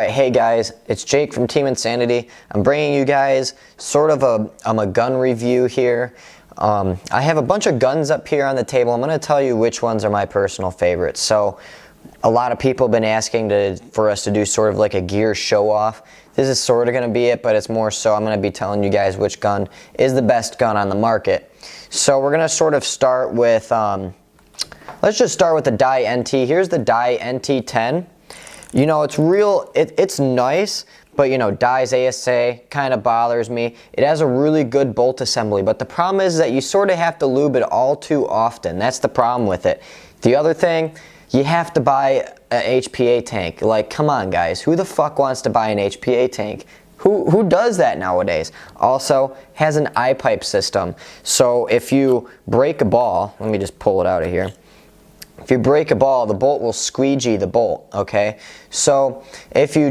Alright, hey guys, it's Jake from Team Insanity. I'm bringing you guys sort of a gun review here. I have a bunch of guns up here on the table. I'm going to tell you which ones are my personal favorites. So, a lot of people have been asking for us to do sort of like a gear show off. This is sort of going to be it, but it's more so I'm going to be telling you guys which gun is the best gun on the market. So we're going to sort of start with, let's just start with the Dye NT. Here's the Dye NT10. You know, it's nice, but you know, Dye's ASA kind of bothers me. It has a really good bolt assembly, but the problem is that you sort of have to lube it all too often. That's the problem with it. The other thing, you have to buy an HPA tank. Like, come on guys, who the fuck wants to buy an HPA tank? Who does that nowadays? Also, has an eye-pipe system. So if you break a ball, let me just pull it out of here. If you break a ball, the bolt will squeegee the bolt, okay? So if you,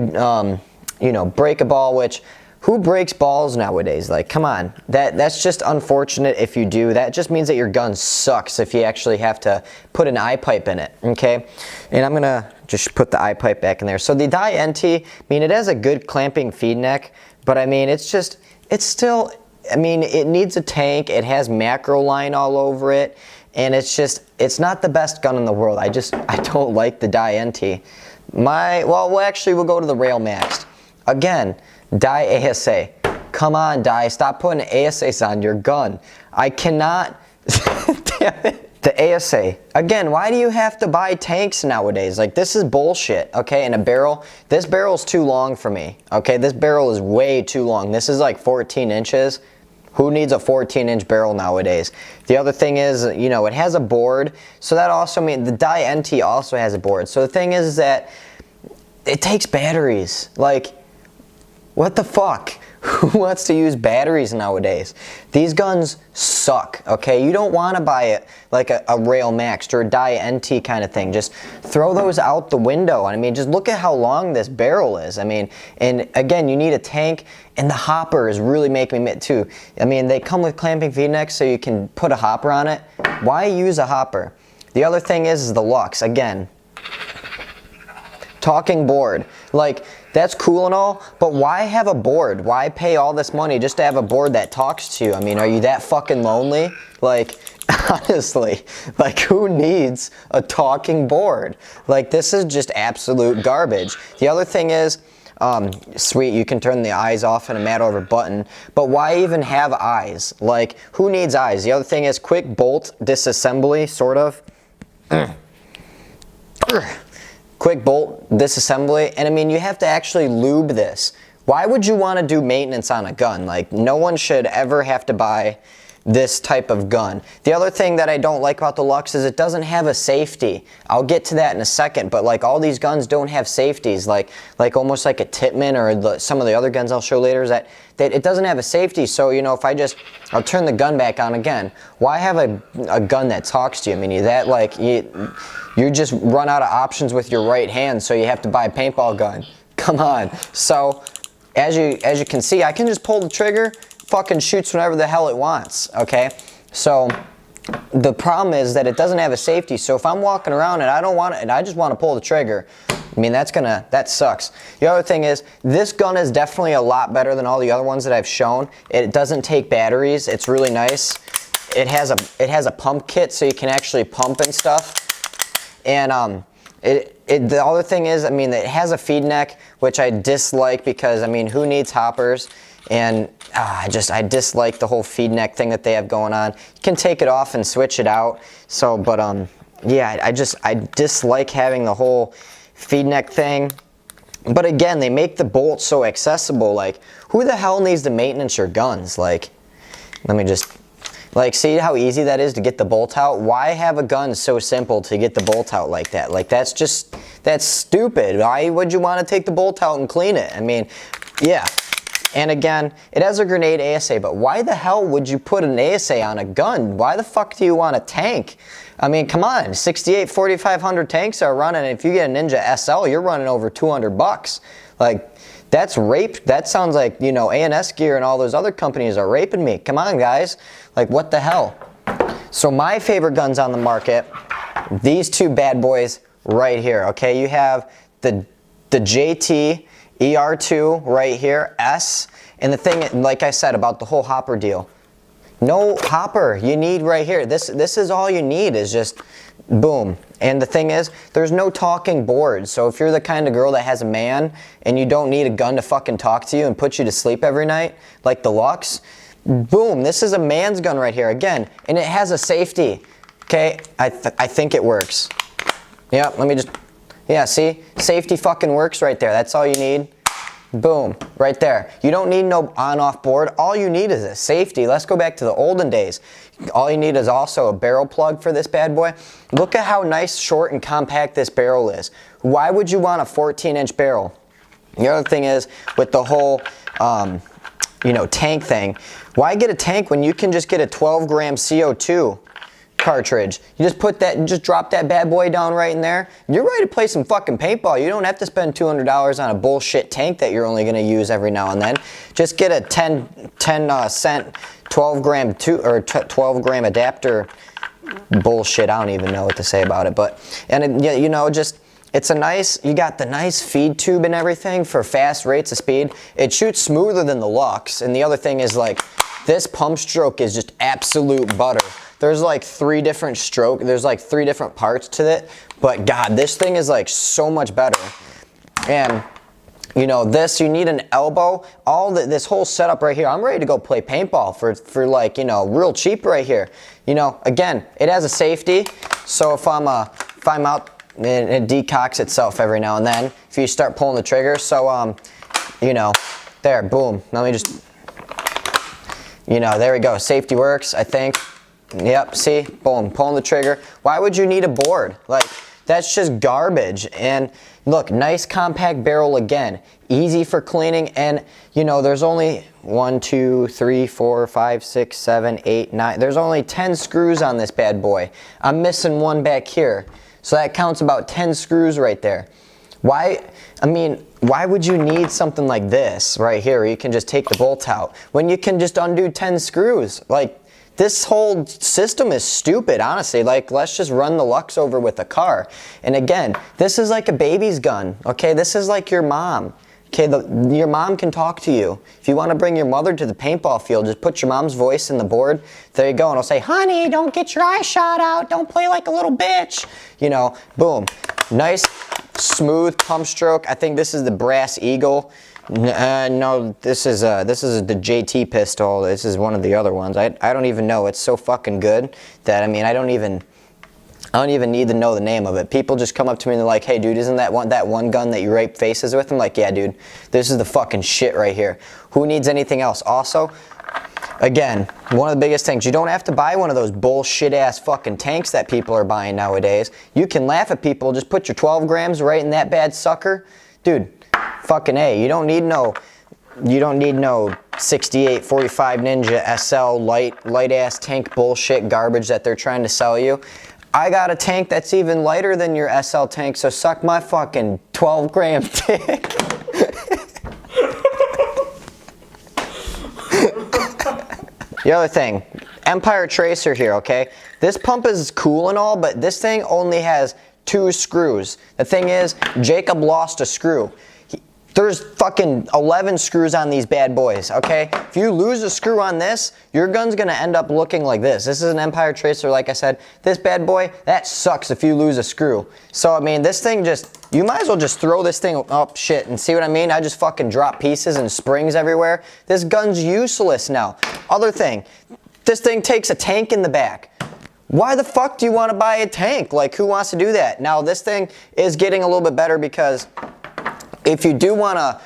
you know, break a ball, which, who breaks balls nowadays? Like, come on. That's just unfortunate if you do. That just means that your gun sucks if you actually have to put an eye pipe in it, okay? And I'm going to just put the eye pipe back in there. So the Dye NT, I mean, it has a good clamping feed neck, but I mean, it's still, I mean, it needs a tank. It has macro line all over it. And it's not the best gun in the world. I don't like the Dye NT. Well, actually, we'll go to the Rail Max. Again, Dye ASA. Come on, Dye, stop putting ASAs on your gun. I cannot, damn it. The ASA. Again, why do you have to buy tanks nowadays? Like, this is bullshit, okay? And a barrel, this barrel's too long for me, okay? This barrel is way too long. This is like 14 inches. Who needs a 14-inch barrel nowadays? The other thing is, you know, it has a board, so that also means the Dye NT also has a board. So the thing is that it takes batteries. Like, what the fuck? Who wants to use batteries nowadays? These guns suck, okay? You don't want to buy it like a Rail Max or a Dye NT kind of thing. Just throw those out the window. I mean, just look at how long this barrel is. I mean, and again, you need a tank, and the hopper is really making me too. I mean, they come with clamping feed necks so you can put a hopper on it. Why use a hopper? The other thing is the Lux. Again, talking board. Like, that's cool and all, but why have a board? Why pay all this money just to have a board that talks to you? I mean, are you that fucking lonely? Like, honestly, like, who needs a talking board? Like, this is just absolute garbage. The other thing is, sweet, you can turn the eyes off in a matter of a button, but why even have eyes? Like, who needs eyes? The other thing is quick bolt disassembly, sort of. Quick bolt disassembly, and I mean, you have to actually lube this. Why would you want to do maintenance on a gun? Like, no one should ever have to buy this type of gun. The other thing that I don't like about the Lux is it doesn't have a safety. I'll get to that in a second, but like, all these guns don't have safeties, like almost like a Tippmann or some of the other guns I'll show later, is that it doesn't have a safety. So, you know, if I'll turn the gun back on again. Why have a gun that talks to you? I mean, you just run out of options with your right hand, so you have to buy a paintball gun. Come on. So, as you can see, I can just pull the trigger, fucking shoots whenever the hell it wants, okay? So, the problem is that it doesn't have a safety, so if I'm walking around and I just want to pull the trigger, I mean, that sucks. The other thing is, this gun is definitely a lot better than all the other ones that I've shown. It doesn't take batteries. It's really nice. It has a pump kit, so you can actually pump and stuff. And the other thing is, I mean, it has a feed neck, which I dislike because, I mean, who needs hoppers? And I dislike the whole feed neck thing that they have going on. You can take it off and switch it out. So, but yeah, I dislike having the whole feed neck thing. But again, they make the bolt so accessible. Like, who the hell needs to maintenance your guns? Like, let me just, like, see how easy that is to get the bolt out? Why have a gun so simple to get the bolt out like that? Like, that's stupid. Why would you want to take the bolt out and clean it? I mean, yeah. And again, it has a grenade ASA, but why the hell would you put an ASA on a gun? Why the fuck do you want a tank? I mean, come on, 68 4500 tanks are running. If you get a Ninja SL, you're running over 200 bucks. Like, that's rape. That sounds like, you know, A&S Gear and all those other companies are raping me. Come on, guys. Like, what the hell? So my favorite guns on the market, these two bad boys right here, okay? You have the JT ER2 right here, S. And the thing, like I said about the whole hopper deal, no hopper you need right here. This is all you need is just boom. And the thing is, there's no talking board. So if you're the kind of girl that has a man and you don't need a gun to fucking talk to you and put you to sleep every night, like the Lux, boom, this is a man's gun right here. Again, and it has a safety. Okay, I think it works. Yeah, let me just, yeah, see? Safety fucking works right there. That's all you need. Boom, right there. You don't need no on-off board. All you need is a safety. Let's go back to the olden days. All you need is also a barrel plug for this bad boy. Look at how nice, short, and compact this barrel is. Why would you want a 14-inch barrel? The other thing is, with the whole, you know, tank thing, why get a tank when you can just get a 12-gram CO2 cartridge? You just put that, just drop that bad boy down right in there. You're ready to play some fucking paintball. You don't have to spend $200 on a bullshit tank that you're only going to use every now and then. Just get a 10 cent 12-gram 12-gram adapter bullshit. I don't even know what to say about it, but you know, just it's a nice, you got the nice feed tube and everything for fast rates of speed. It shoots smoother than the Lux, and the other thing is, like, this pump stroke is just absolute butter. There's like 3 different there's like 3 different parts to it, but God, this thing is like so much better. And you know, this, you need an elbow, this whole setup right here. I'm ready to go play paintball for like, you know, real cheap right here. You know, again, it has a safety, so if I'm out, it decocks itself every now and then if you start pulling the trigger. So you know, there, boom. Let me just, you know, there we go. Safety works, I think. Yep, see, boom, pulling the trigger. Why would you need a board? Like, that's just garbage. And look, nice compact barrel again, easy for cleaning. And you know, there's only 1, 2, 3, 4, 5, 6, 7, 8, 9. There's only 10 screws on this bad boy. I'm missing one back here, so that counts about 10 screws right there. Why? I mean, why would you need something like this right here where you can just take the bolt out when you can just undo 10 screws? Like, this whole system is stupid, honestly. Like, let's just run the Lux over with a car. And again, this is like a baby's gun, okay? This is like your mom, okay? Your mom can talk to you. If you want to bring your mother to the paintball field, just put your mom's voice in the board. There you go, and it'll say, honey, don't get your eye shot out. Don't play like a little bitch. You know, boom. Nice, smooth pump stroke. I think this is the Brass Eagle. No, this is the JT pistol. This is one of the other ones. I don't even know. It's so fucking good that, I mean, I don't even need to know the name of it. People just come up to me and they're like, hey dude, isn't that one gun that you rape faces with? I'm like, yeah dude, this is the fucking shit right here. Who needs anything else? Also, again, one of the biggest things, you don't have to buy one of those bullshit ass fucking tanks that people are buying nowadays. You can laugh at people, just put your 12 grams right in that bad sucker. Dude, fucking A, you don't need no 68 45 Ninja SL light ass tank bullshit garbage that they're trying to sell you. I got a tank that's even lighter than your SL tank, so suck my fucking 12 gram dick. The other thing, Empire Tracer here, okay? This pump is cool and all, but this thing only has 2 screws. The thing is, Jacob lost a screw. There's fucking 11 screws on these bad boys, okay? If you lose a screw on this, your gun's gonna end up looking like this. This is an Empire Tracer, like I said. This bad boy, that sucks if you lose a screw. So, I mean, this thing just, you might as well just throw this thing up shit and see what I mean? I just fucking drop pieces and springs everywhere. This gun's useless now. Other thing, this thing takes a tank in the back. Why the fuck do you want to buy a tank? Like, who wants to do that? Now, this thing is getting a little bit better because if you do want to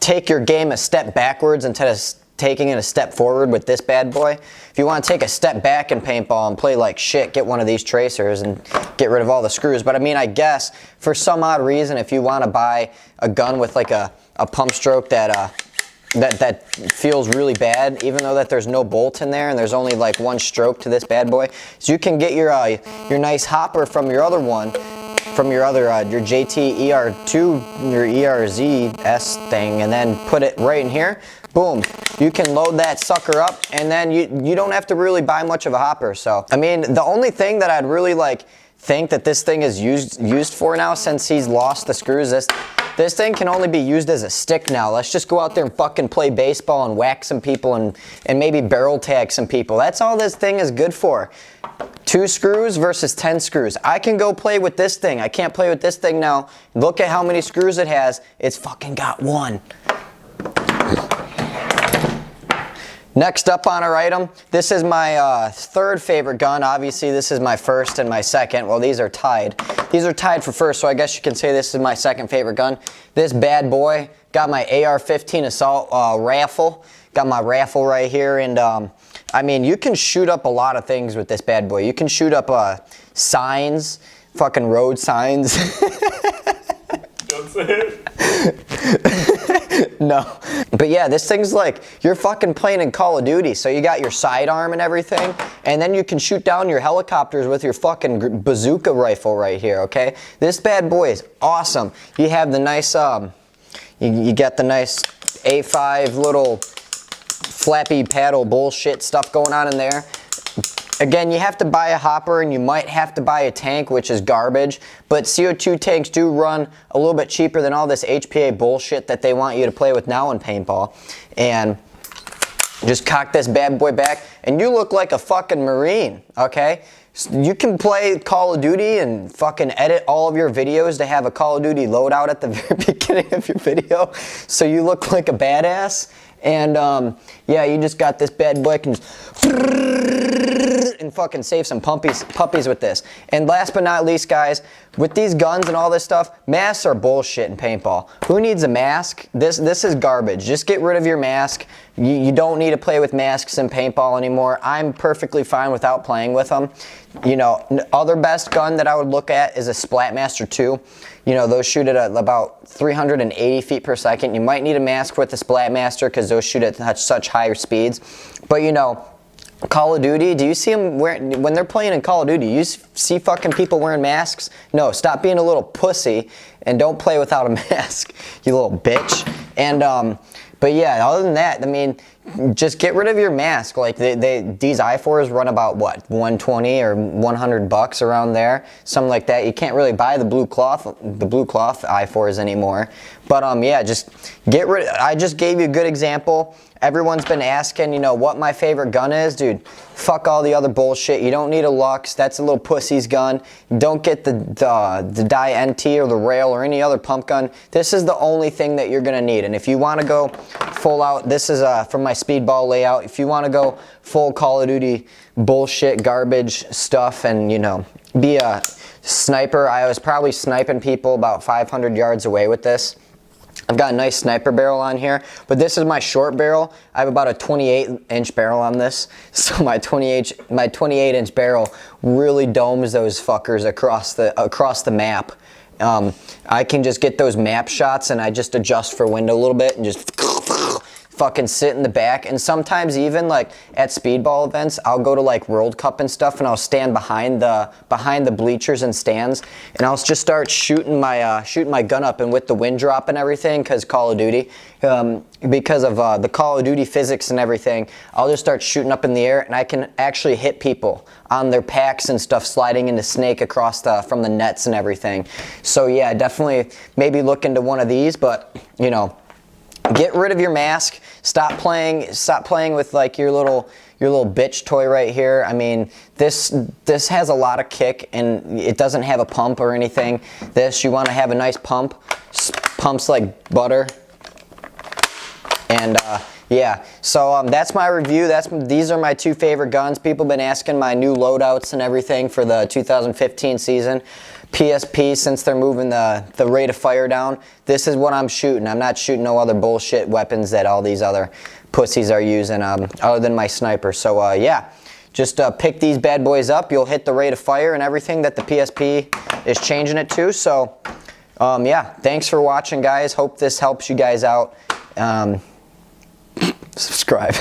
take your game a step backwards instead of taking it a step forward with this bad boy, if you want to take a step back in paintball and play like shit, get one of these tracers and get rid of all the screws. But I mean, I guess for some odd reason, if you want to buy a gun with like a pump stroke that feels really bad, even though that there's no bolt in there and there's only like 1 stroke to this bad boy, so you can get your nice hopper from your other one, from your JT ER2, your ERZS thing, and then put it right in here. Boom, you can load that sucker up, and then you don't have to really buy much of a hopper. So, I mean, the only thing that I'd really like think that this thing is used for now, since he's lost the screws, This thing can only be used as a stick now. Let's just go out there and fucking play baseball and whack some people and maybe barrel tag some people. That's all this thing is good for. 2 screws versus 10 screws. I can go play with this thing. I can't play with this thing now. Look at how many screws it has. It's fucking got 1. Next up on our item, this is my third favorite gun. Obviously, this is my first and my second. Well, these are tied. These are tied for first, so I guess you can say this is my second favorite gun. This bad boy, got my AR-15 assault rifle. Got my rifle right here, and I mean, you can shoot up a lot of things with this bad boy. You can shoot up signs, fucking road signs. Don't say it. No. But yeah, this thing's like, you're fucking playing in Call of Duty, so you got your sidearm and everything, and then you can shoot down your helicopters with your fucking bazooka rifle right here, okay? This bad boy is awesome. You have the nice, you get the nice A5 little flappy paddle bullshit stuff going on in there. Again, you have to buy a hopper and you might have to buy a tank, which is garbage, but CO2 tanks do run a little bit cheaper than all this HPA bullshit that they want you to play with now in paintball. And just cock this bad boy back and you look like a fucking Marine, okay? You can play Call of Duty and fucking edit all of your videos to have a Call of Duty loadout at the very beginning of your video so you look like a badass. And yeah, you just got this bad boy and fucking save some puppies with this. And last but not least, guys, with these guns and all this stuff, masks are bullshit in paintball. Who needs a mask? This is garbage. Just get rid of your mask. You don't need to play with masks in paintball anymore. I'm perfectly fine without playing with them. You know, other best gun that I would look at is a Splatmaster 2. You know, those shoot at about 380 feet per second. You might need a mask with the Splatmaster because those shoot at such higher speeds. But you know, Call of Duty, do you see them wearing, when they're playing in Call of Duty, you see fucking people wearing masks? No, stop being a little pussy and don't play without a mask, you little bitch. And but yeah, other than that, I mean, just get rid of your mask. Like these i4s run about what, 120 or 100 bucks around there, something like that. You can't really buy the blue cloth i4s anymore. But yeah, just get rid. I just gave you a good example. Everyone's been asking, you know, what my favorite gun is. Dude, fuck all the other bullshit. You don't need a Lux. That's a little pussy's gun. Don't get the Die NT or the Rail or any other pump gun. This is the only thing that you're going to need. And if you want to go full out, this is from my speedball layout. If you want to go full Call of Duty bullshit, garbage stuff and, you know, be a sniper, I was probably sniping people about 500 yards away with this. I've got a nice sniper barrel on here, but this is my short barrel. I have about a 28-inch barrel on this, so my 28-inch barrel really domes those fuckers across the map. I can just get those map shots, and I just adjust for wind a little bit and just fucking sit in the back. And sometimes even like at speedball events, I'll go to like World Cup and stuff, and I'll stand behind the bleachers and stands, and I'll just start shooting my gun up, and with the wind drop and everything, because Call of Duty, because of the Call of Duty physics and everything, I'll just start shooting up in the air, and I can actually hit people on their packs and stuff, sliding into snake across from the nets and everything. So yeah, definitely maybe look into one of these, but you know, get rid of your mask. Stop playing with like your little bitch toy right here. I mean, this has a lot of kick, and it doesn't have a pump or anything. You want to have a nice pump. Pumps like butter. And yeah, so that's my review. These are my 2 favorite guns. People have been asking my new loadouts and everything for the 2015 season. PSP, since they're moving the rate of fire down, this is what I'm shooting. I'm not shooting no other bullshit weapons that all these other pussies are using other than my sniper. So yeah, just pick these bad boys up. You'll hit the rate of fire and everything that the PSP is changing it to. So yeah, thanks for watching, guys. Hope this helps you guys out. Subscribe.